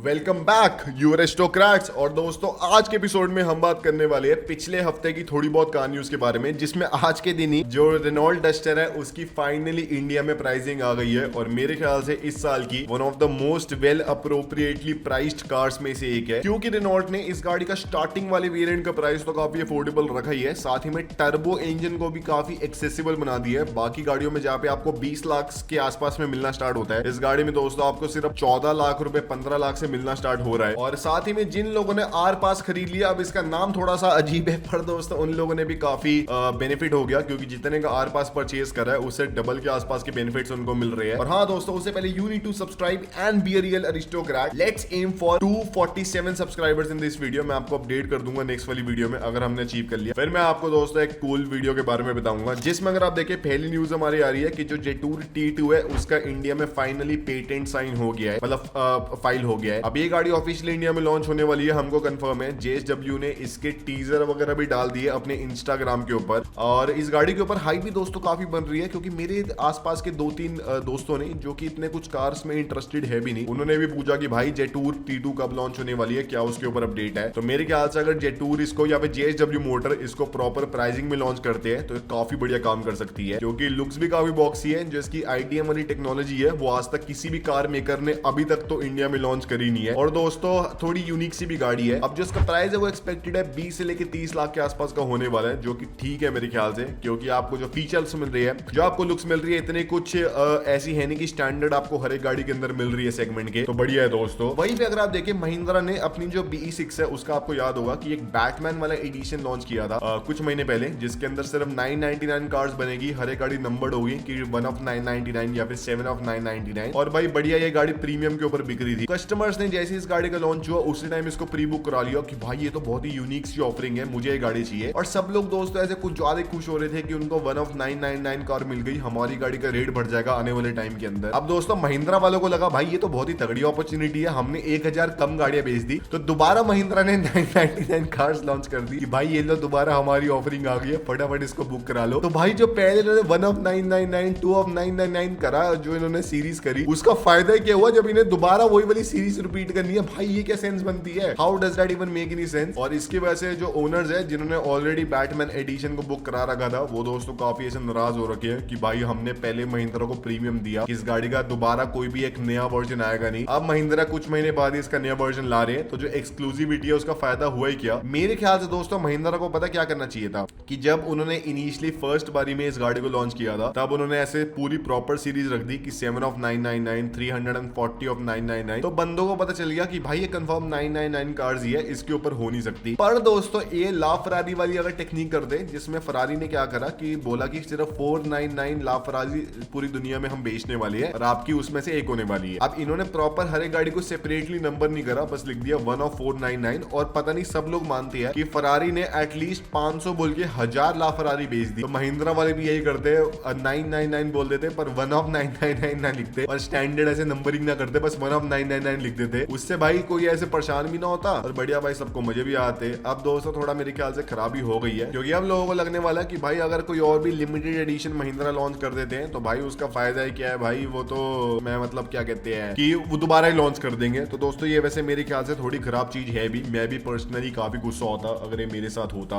Welcome back you aristocrats. और दोस्तों आज के एपिसोड में हम बात करने वाले हैं पिछले हफ्ते की थोड़ी बहुत कहानियों के बारे में, जिसमें आज के दिन ही जो रेनॉल्ट डस्टर है उसकी फाइनली इंडिया में प्राइसिंग आ गई है। और मेरे ख्याल से इस साल की one of the most well appropriately priced cars में से एक है, क्योंकि रेनॉल्ट ने इस गाड़ी का स्टार्टिंग वाले वेरिएंट का प्राइस तो काफी अफोर्डेबल रखा ही है, साथ ही में टर्बो इंजन को भी काफी एक्सेसिबल बना दिया है। बाकी गाड़ियों में जहाँ पे आपको 20 लाख के आसपास में मिलना स्टार्ट होता है, इस गाड़ी में दोस्तों आपको सिर्फ 14 लाख रुपए 15 लाख से मिलना स्टार्ट हो रहा है। और साथ ही में जिन लोगों ने आर पास खरीद लिया, अब इसका नाम थोड़ा सा अजीब है पर दोस्तों उन लोगों ने भी काफी बेनिफिट हो गया, क्योंकि जितने का आर पास परचेज करा है उससे डबल के आसपास के बेनिफिट्स उनको मिल रहे हैं। और हाँ दोस्तों, उससे पहले you need to subscribe and be a real aristocrat. Let's aim for 247 subscribers in this video. मैं आपको अपडेट कर दूंगा नेक्स्ट वाली वीडियो में अगर हमने अचीव कर लिया। फिर मैं आपको दोस्तों एक कूल वीडियो के बारे में बताऊंगा, जिसमें अगर आप देखें पहली न्यूज हमारी आ रही है कि जो जेटूर T2 है उसका इंडिया में फाइनली पेटेंट साइन हो गया है, मतलब फाइल हो गया है। अब ये गाड़ी ऑफिशियली इंडिया में लॉन्च होने वाली है, हमको कंफर्म है। JSW ने इसके टीजर वगैरह भी डाल दिए अपने इंस्टाग्राम के ऊपर। और इस गाड़ी के ऊपर हाइप भी दोस्तों काफी बन रही है, क्योंकि मेरे आसपास के 2-3 दोस्तों ने जो कि इतने कुछ कार्स में इंटरेस्टेड है भी नहीं, उन्होंने भी पूछा कि भाई जेटूर T2 कब लॉन्च होने वाली है, क्या उसके ऊपर अपडेट है। तो मेरे ख्याल से अगर जेटूर इसको या फिर JSW मोटर इसको प्रॉपर प्राइसिंग में लॉन्च करते हैं तो काफी बढ़िया काम कर सकती है, क्योंकि लुक्स भी काफी बॉक्सी है। जो इसकी IDM वाली टेक्नोलॉजी है वो आज तक किसी भी कार मेकर ने अभी तक तो इंडिया में लॉन्च करी नहीं है। और दोस्तों थोड़ी यूनिक सी भी गाड़ी है। अब जो इसका प्राइस है वो एक्सपेक्टेड है 20 से लेके 30 लाख के आसपास का होने वाला है, जो कि ठीक है मेरे ख्याल से, क्योंकि आपको जो फीचर्स मिल रही है, जो आपको लुक्स मिल रही है, इतने कुछ ऐसी है नहीं कि स्टैंडर्ड आपको हर एक गाड़ी के अंदर मिल रही है सेगमेंट के, तो बढ़िया है दोस्तों। वहीं पे अगर आप देखें महिंद्रा ने अपनी जो BE6 है उसका आपको याद होगा कि एक बैटमैन वाला एडिशन लॉन्च किया था कुछ महीने पहले, जिसके अंदर सिर्फ 999 कार्स बनेगी, हर एक गाड़ी नंबर्ड होगी कि 1 ऑफ 999 या फिर 7 ऑफ 999। और भाई बढ़िया ये गाड़ी प्रीमियम के ऊपर बिक रही थी। कस्टमर्स ने जैसे इस गाड़ी का लॉन्च हुआ उसी टाइम इसको प्री बुक करा लिया कि भाई ये तो बहुत ही यूनिक सी ऑफरिंग है, मुझे ये गाड़ी चाहिए। और सब लोग दोस्तों ऐसे कुछ ज्यादा खुश हो रहे थे कि उनको 1 ऑफ 999 कार मिल गई, हमारी गाड़ी का रेट बढ़ जाएगा आने वाले टाइम के अंदर। अब दोस्तों महिंद्रा वालों को लगा भाई ये तो बहुत ही तगड़ी अपॉर्चुनिटी है, हमने 1000 कम गाड़ियां बेच दी, तो दोबारा महिंद्रा ने 999 कार्स लॉन्च कर दी कि भाई ये लो दोबारा हमारी ऑफरिंग आ गई है, फटाफट इसको बुक करा लो। तो भाई जो पहले इन्होंने 1 ऑफ 999 2 ऑफ 999 करा, जो इन्होंने सीरीज करी, उसका फायदा क्या हुआ जब इन्हें दोबारा वही वाली सीरीज रिपीट करनी है। भाई ये क्या सेंस बनती है, how does that even make any sense. और इसकी वजह से जो ओनर्स है जिन्होंने ऑलरेडी बैटमैन एडिशन को बुक करा रखा था, वो दोस्तों काफी ऐसे नाराज हो रखे हैं कि भाई हमने पहले महिंद्रा को प्रीमियम दिया, इस गाड़ी का दोबारा कोई भी एक नया वर्जन आएगा नहीं। अब महिंद्रा कुछ महीने बाद ही इसका नया वर्जन ला रहे हैं, तो जो एक्सक्लूसिविटी है उसका फायदा हुआ ही क्या। मेरे ख्याल से दोस्तों महिंद्रा को पता क्या करना चाहिए था कि जब उन्होंने इनिशियली फर्स्ट बारी में इस गाड़ी को लॉन्च किया था, तब उन्होंने ऐसे पूरी प्रॉपर सीरीज रख दी कि 7 ऑफ 999 340 ऑफ 999, तो बंदों को पता चल गया कि भाई ये कंफर्म 999 कार्स ही है, इसके ऊपर हो नहीं सकती। पर दोस्तों ये ला फरारी वाली अगर टेक्निक कर दे, जिसमें फरारी ने क्या करा कि बोला कि सिर्फ 499 ला फरारी पूरी दुनिया में हम बेचने वाली है और आपकी उसमें से एक होने वाली है। अब इन्होंने प्रॉपर हर एक गाड़ी को सेपरेटली नंबर नहीं करा, बस लिख दिया 1 ऑफ 499। और पता नहीं सब लोग मानते हैं कि फरारी ने एटलीस्ट 500 बोल के 1000 ला फरारी बेच दी, तो महिंद्रा वाले भी यही करते हैं, 999 बोल देते पर 1 ऑफ 999 ना लिखते और स्टैंडर्ड ऐसे नंबरिंग ना करते, बस 1 ऑफ 999 लिख देते। उससे भाई कोई ऐसे परेशान भी ना होता और बढ़िया भाई सबको मजे भी आते। अब दोस्तों थोड़ा मेरे ख्याल से खराबी हो गई है, क्योंकि अब लोगों को लगने वाला कि भाई अगर कोई और भी लिमिटेड एडिशन महिंद्रा लॉन्च कर देते हैं तो भाई उसका फायदा ही क्या है भाई, वो तो मैं मतलब क्या कहते हैं कि वो दोबारा ही लॉन्च कर देंगे। तो दोस्तों ये वैसे मेरे ख्याल से थोड़ी खराब चीज है भी, मैं भी पर्सनली काफी गुस्सा होता अगर ये मेरे साथ होता।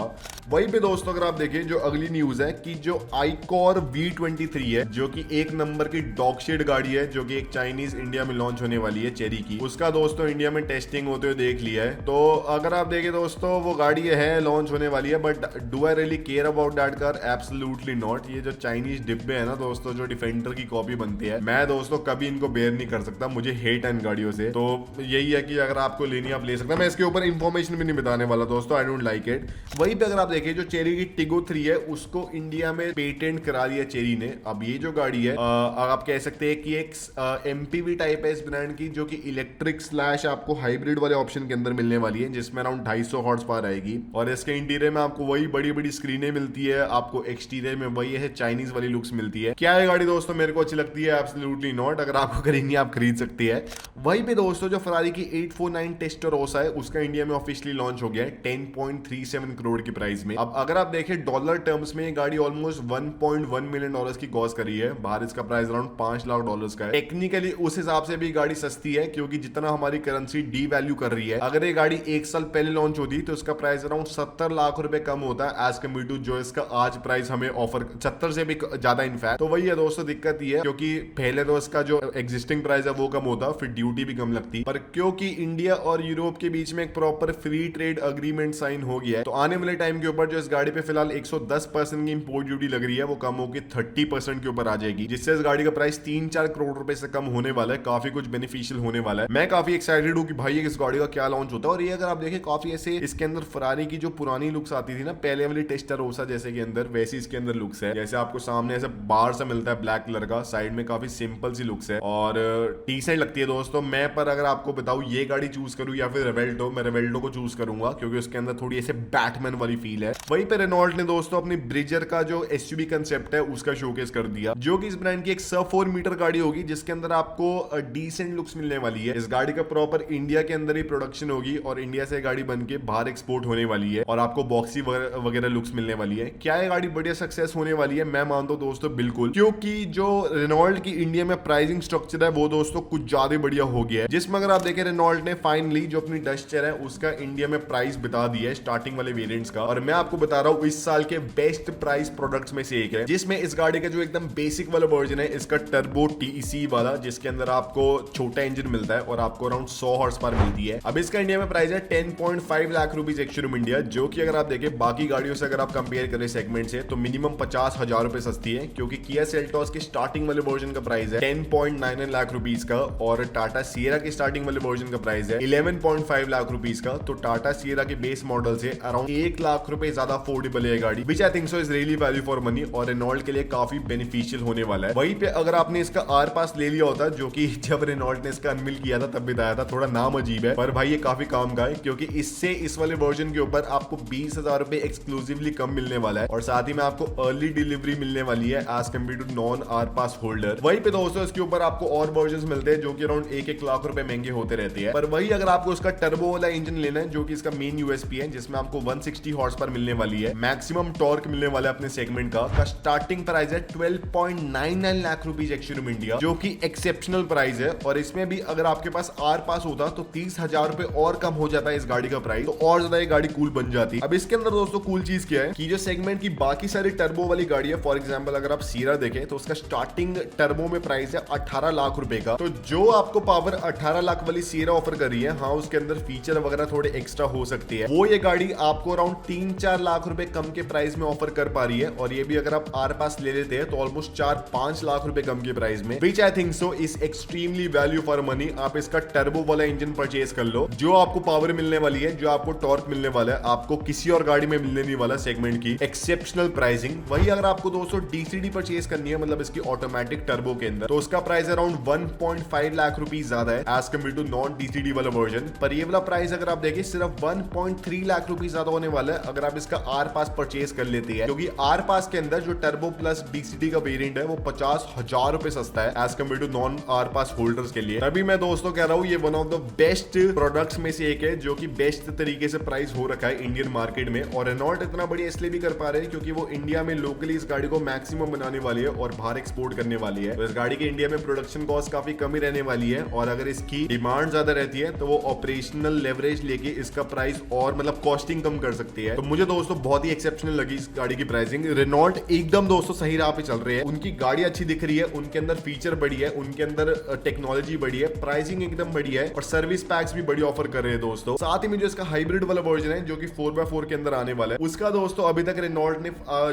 वहीं पे दोस्तों अगर आप देखें जो अगली न्यूज है कि जो आइकॉर V23 है, जो कि एक नंबर की डॉगशेड गाड़ी है, जो कि एक चाइनीज इंडिया में लॉन्च होने वाली है चेरी की, उसका दोस्तों इंडिया में टेस्टिंग होते हुए देख लिया है। तो अगर आप देखें दोस्तों वो गाड़ी है लॉन्च होने वाली है, but do I really care about that car? Absolutely not. ये जो चाइनीज डिब्बे है ना दोस्तों, जो डिफेंडर की कॉपी बनती है, मैं दोस्तों कभी इनको बेयर नहीं कर सकता, मुझे हेट है इन गाड़ियों से। तो यही है कि अगर आपको लेनी आप ले सकते हैं, मैं इसके ऊपर इंफॉर्मेशन भी नहीं बताने वाला दोस्तों, आई डोंट लाइक इट। वहीं पे अगर आप देखें जो चेरी की टिगो 3 है उसको इंडिया में पेटेंट करा दिया चेरी ने। अब ये जो गाड़ी है आप कह सकते हैं कि एक MPV टाइप है इस ब्रांड की, जो कि इलेक्ट्रिक स्लैश आपको हाइब्रिड वाले ऑप्शन के अंदर मिलने वाली है, जिसमें अराउंड 250 हॉर्स पावर आएगी। और इसके इंटीरियर में आपको वही बड़ी बड़ी स्क्रीनें मिलती है, आपको एक्सटीरियर में वही है चाइनीज वाली लुक्स मिलती है। क्या है गाड़ी दोस्तों मेरे को अच्छी लगती है? Absolutely not. अगर आपको खरीदनी है आप खरीद सकती है। वहीं पे दोस्तों जो फरारी की 849 टेस्टरोसा है उसका इंडिया में ऑफिशियली लॉन्च हो गया है 10.37 करोड़ की प्राइस में। अब अगर आप देखें डॉलर टर्म्स में ये गाड़ी ऑलमोस्ट 1.1 मिलियन डॉलर्स की कॉस्ट करी है, बाहर इसका प्राइस अराउंड $5 लाख का है। टेक्निकली उस हिसाब से भी गाड़ी सस्ती है, क्योंकि जितना हमारी करेंसी डी वैल्यू कर रही है, अगर ये गाड़ी एक साल पहले लॉन्च होती तो इसका प्राइस अराउंड 70 लाख रुपए कम होता है एज कम्पेयर टू जो इसका आज प्राइस हमें ऑफर 70 से भी ज्यादा इनफैक्ट। तो वही है दोस्तों, दिक्कत ये है क्योंकि पहले तो इसका जो एग्जिस्टिंग प्राइस है वो कम होता, फिर ड्यूटी भी कम लगती, पर क्योंकि इंडिया और यूरोप के बीच में एक proper free trade agreement sign हो गया है, तो आने वाले टाइम के ऊपर जो इस गाड़ी पे फिलहाल 110% की इंपोर्ट ड्यूटी लग रही है वो कम होकर 30% के ऊपर आ जाएगी, जिससे इस गाड़ी का प्राइस 3-4 करोड़ रुपए से कम होने वाला है। काफी कुछ बेनिफिशियल होने वाला है। मैं काफी एक्साइटेड हूँ कि भाई इस गाड़ी का क्या लॉन्च होता है। और ये अगर आप देखें काफी ऐसे इसके अंदर फरारी की जो पुरानी लुक्स आती थी ना पहले वाली टेस्टारोसा जैसे के अंदर, वैसी इसके अंदर लुक्स है। जैसे आपको सामने ऐसे बार सा मिलता है ब्लैक कलर का, साइड में काफी सिंपल सी लुक्स है और डिसेंट लगती है दोस्तों। मैं पर अगर आपको बताऊं ये गाड़ी चूज करूं या फिर रेवेल्टो, मैं रेवेल्टो को चूज करूंगा क्योंकि उसके अंदर थोड़ी ऐसे बैटमैन वाली फील है। वहीं पे रेनॉल्ट ने दोस्तों अपनी ब्रिजर का जो एसयूवी कंसेप्ट है उसका शोकेस कर दिया, जो कि इस ब्रांड की एक सब 4 मीटर गाड़ी होगी जिसके अंदर आपको डिसेंट लुक्स मिलने वाली है। इस गाड़ी का प्रॉपर इंडिया के अंदर ही प्रोडक्शन होगी और इंडिया से गाड़ी बन के बाहर एक्सपोर्ट होने वाली है और आपको बॉक्सी वगैरह लुक्स मिलने वाली है। क्या ये गाड़ी बढ़िया सक्सेस होने वाली है? मैं मानता हूं दोस्तों बिल्कुल, क्योंकि जो रेनॉल्ट की इंडिया में प्राइसिंग स्ट्रक्चर है वो दोस्तों कुछ ज्यादा बढ़िया हो गया है, जिसमें अगर आप देखें रेनॉल्ट ने फाइनली जो अपनी डस्टर है उसका इंडिया में प्राइस बता दिया है स्टार्टिंग वाले वेरिएंट्स का। और मैं आपको बता रहा हूं इस साल के बेस्ट प्राइस प्रोडक्ट्स में से एक है, जिसमें इस गाड़ी का जो एकदम बेसिक वाला वर्जन है इसका टर्बो टीसी वाला, जिसके अंदर आपको छोटा इंजन मिलता है और आपको अराउंड 100 हॉर्स पावर मिलती है। अब इसका इंडिया में प्राइस है 10.5 लाख रुपीज एक्स-शोरूम इंडिया, जो कि अगर आप देखें बाकी गाड़ियों से अगर आप कंपेयर करें सेगमेंट से तो मिनिमम 50,000 रुपए सस्ती है, क्योंकि किया सेल्टोस की स्टार्टिंग वाले वर्जन का प्राइस है 10.99 लाख रुपीज का और टाटा सिएरा की स्टार्टिंग वाले वर्जन का प्राइस है 11.5 लाख रुपीज का। तो टाटा सिएरा के बेस मॉडल से अराउंड 1 लाख रुपए ज्यादा अफोर्डेबल है गाड़ी, which I think so is really value for money और रेनॉल्ट के लिए काफी बेनिफिशियल होने वाला है। वहीं पे अगर आपने इसका आर पास ले लिया होता, जो कि जब रेनॉल्ट ने इसका अनवील किया था तब बताया था, थोड़ा नाम अजीब है पर भाई ये काफी काम का है, क्योंकि इससे इस वाले वर्जन के ऊपर आपको 20,000 रुपए एक्सक्लूसिवली कम मिलने वाला है और साथ ही में आपको अर्ली डिलीवरी मिलने वाली है as compare to non R pass holder. वहीं पे दोस्तों इसके ऊपर आपको और वर्जन मिलते हैं जो कि अराउंड 1-1 लाख रुपए महंगे होते रहते हैं। पर वही अगर आपको इसका टर्बो वाला इंजन लेना है जो कि इसका मेन यूएसपी है, जिसमें आपको 160 हॉर्स पावर मिलने वाली है, मैक्सिमम टॉर्क मिलने वाला है अपने सेगमेंट का स्टार्टिंग प्राइस है 12.99 लाख रुपीज एक्स-शोरूम इंडिया, जो कि एक्सेप्शनल प्राइस है। और इसमें भी अगर आपके पास आर पास होता तो 30,000 रुपए और कम हो जाता है इस गाड़ी का प्राइस, तो और ज्यादा ये गाड़ी कूल बन जाती। अब इसके अंदर दोस्तों कूल चीज क्या है कि जो सेगमेंट की बाकी सारी टर्बो वाली गाड़ी है, फॉर एग्जांपल अगर आप सीरा देखें तो उसका स्टार्टिंग टर्बो में प्राइस है 18 लाख रुपए का। तो जो आपको पावर 18 लाख वाली सीरा ऑफर कर रही है, हाँ उसके अंदर फीचर वगैरह थोड़े एक्स्ट्रा हो सकती है, वो ये गाड़ी आपको अराउंड 3-4 लाख रुपए कम के प्राइस में ऑफर कर पा रही है। और ये भी अगर आप आर पास ले लेते हैं तो ऑलमोस्ट 4-5 लाख रुपए कम के प्राइस में, which I think so is extremely value for money. आप इसका टर्बो वाला इंजन परचेज कर लो, जो आपको पावर मिलने वाली है, जो आपको टॉर्क मिलने वाला है, आपको किसी और गाड़ी में मिलने नहीं वाला सेगमेंट की एक्सेप्शनल प्राइसिंग। वही अगर आपको दोस्तों डीसीडी परचेज करनी है, मतलब इसकी ऑटोमेटिक टर्बो के अंदर, तो उसका प्राइस अराउंड 1.5 लाख रुपीज ज्यादा है as compare to non DCD वाला वर्जन। पर ये वाला प्राइस अगर आप देखें सिर्फ 1.3 लाख रुपीज ज्यादा होने वाला है अगर आप इसका आर पास परचेज कर लेते हैं, क्योंकि आर पास के अंदर जो टर्बो प्लस डीसीडी का वेरिएंट है वो 50,000 रुपए सस्ता है as compare to non R pass holders के लिए। तभी मैं दोस्तों कह रहा हूँ ये one of the best products में से एक है जो कि बेस्ट तरीके से प्राइस हो रखा है इंडियन मार्केट में। और रेनॉल्ट इतना बढ़िया इसलिए भी कर पा रहे हैं क्योंकि वो इंडिया में लोकली इस गाड़ी को मैक्सिमम बनाने वाली है और बाहर एक्सपोर्ट करने वाली है। तो इस गाड़ी के इंडिया में प्रोडक्शन कॉस्ट काफी कम ही रहने वाली है और अगर इसकी डिमांड ज्यादा रहती है तो वो ऑपरेशनल लेवरेज लेके इसका प्राइस और मतलब कॉस्टिंग कम कर सकती है। तो मुझे दोस्तों बहुत ही एक्सेप्शनल लगी इस गाड़ी की प्राइसिंग। रेनॉल्ट एकदम दोस्तों सही राह पे चल रहे हैं, उनकी गाड़ी अच्छी दिख रही है, उनके अंदर फीचर बढ़िया है, उनके अंदर टेक्नोलॉजी बढ़िया है, प्राइसिंग एकदम बढ़िया है और सर्विस पैक्स भी बड़ी ऑफर कर रहे हैं दोस्तों। साथ ही में जो इसका हाइब्रिड वाला वर्जन है जो कि 4x4 के अंदर आने वाला है, उसका दोस्तों अभी तक रेनॉल्ट ने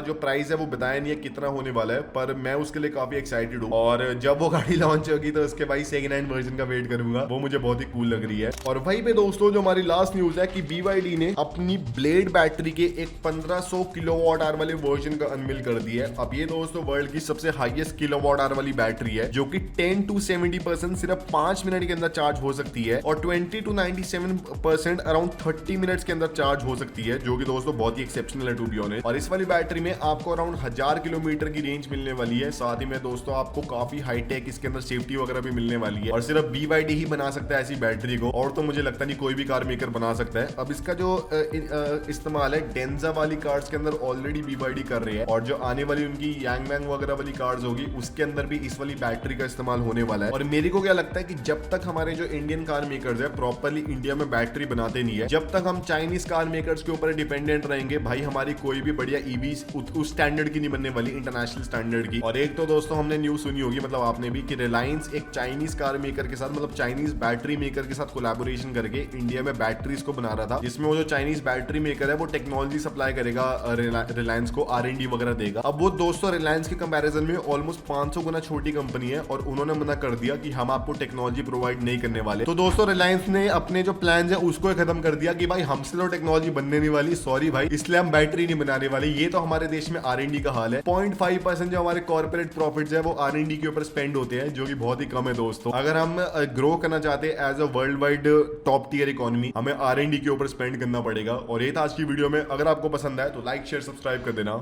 जो प्राइस है वो बताया नहीं है कितना होने वाला है, पर मैं उसके लिए काफी एक्साइटेड हूँ और जब वो गाड़ी लॉन्च होगी तो उसके भाई सेकंड हैंड वर्जन का वेट करूंगा, वो मुझे बहुत ही कूल लग रही है। और वहीं पे दोस्तों जो हमारी लास्ट न्यूज है कि BYD ने अपनी ब्लेड बैटरी के एक 1500 किलोवाट आवर वाले वर्जन का अनवील कर दिया है। अब ये दोस्तों वर्ल्ड की सबसे हाईएस्ट किलोवाट आवर वाली बैटरी है जो कि 10 to 70% सिर्फ 5 मिनट के अंदर चार्ज हो सकती है और 20 to 97% अराउंड 30 मिनट्स के अंदर चार्ज हो सकती है, जो कि दोस्तों बहुत ही एक्सेप्शनल है टू बी ऑनेस्ट। और इस वाली बैटरी में आपको अराउंड 1000 किलोमीटर की रेंज मिलने वाली है। साथ ही में दोस्तों आपको काफी हाईटेक इसके अंदर सेफ्टी वगैरह भी मिलने वाली है और सिर्फ BYD ही बना सकता है ऐसी बैटरी को, और तो मुझे लगता नहीं कोई भी कार मेकर बना सकता है। अब इसका जो इस्तेमाल है डेंजा वाली कार्स के अंदर ऑलरेडी BYD कर रही है और जो आने वाली उनकी यांगमैंग वगैरह वाली कार्स होगी उसके अंदर भी इस वाली बैटरी का इस्तेमाल होने वाला है। और मेरे को क्या लगता है कि जब तक हमारे जो इंडियन कार मेकर्स है प्रॉपरली इंडिया में बैटरी बनाते नहीं है, जब तक हम चाइनीज कार मेकर्स के ऊपर डिपेंडेंट रहेंगे भाई हमारी कोई भी बढ़िया ईवी उस स्टैंडर्ड की नहीं बनने वाली, इंटरनेशनल स्टैंडर्ड की। और एक तो दोस्तों हमने न्यूज सुनी होगी, मतलब आपने भी, कि रिलायंस एक चाइनीज कार मेकर के साथ, मतलब चाइनीज बैटरी मेकर के साथ कोलैबोरेशन करके इंडिया में बैटरीज को बना रहा था, जिसमें वो जो चाइनीज बैटरी मेकर है वो टेक्नोलॉजी सप्लाई करेगा रिलायंस को, R&D वगैरह देगा। अब वो दोस्तों रिलायंस के कंपैरिजन में ऑलमोस्ट 500 गुना छोटी कंपनी है और उन्होंने मना कर दिया कि हम आपको टेक्नोलॉजी प्रोवाइड नहीं करने वाले। तो दोस्तों रिलायंस ने अपने जो प्लान है उसको खत्म कर दिया कि भाई हमसे तो टेक्नोलॉजी बनने नहीं वाली, सॉरी भाई, इसलिए हम बैटरी नहीं बनाने वाले। ये तो हमारे देश में R&D का हाल है। 0.5% जो हमारे कॉर्पोरेट प्रॉफिट्स है वो R&D के ऊपर स्पेंड होते हैं, जो कि बहुत ही कम है दोस्तों। अगर हम ग्रो करना चाहते हैं as a world wide top tier economy, हमें R&D के ऊपर स्पेंड करना पड़ेगा। और ये था आज की वीडियो में। अगर आपको पसंद आए तो लाइक शेयर सब्सक्राइब कर देना।